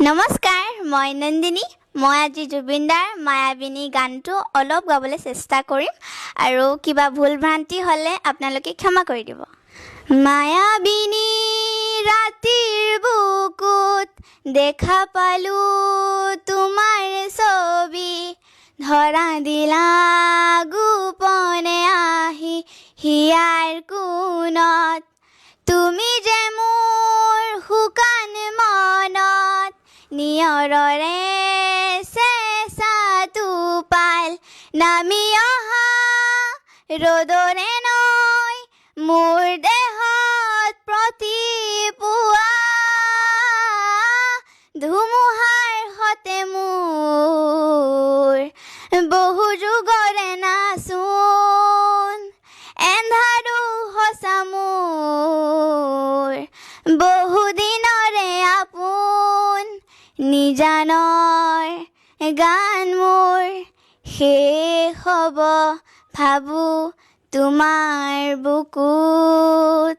নমস্কাৰ, মই নন্দিনী। মই আজি জুবিনদাৰ মায়াবিনী গানটো অলপ গাবলৈ চেষ্টা কৰিম আৰু কিবা ভুল ভ্ৰান্তি হ'লে আপোনালোকে ক্ষমা কৰি দিব। মায়াবিনী ৰাতিৰ বুকুত দেখা পালোঁ তোমাৰ ছবি, ধৰা দিলা গোপনে আহি হিয়াৰ কোণত। তুমি যে মোৰ শুকান মনত নিয়ৰৰে চেঁচা টোপাল, নামি অহা ৰ'দৰে নৈ মোৰ দেহত প্ৰতিপুৱা, ধুমুহাৰ সতে মোৰ বহু যুগৰে নাচোন, এন্ধাৰো সঁচা মোৰ বহুদিনৰে আপোন, নিজানৰ গান মোৰ শেষ হ'ব ভাবোঁ তোমাৰ বুকুত।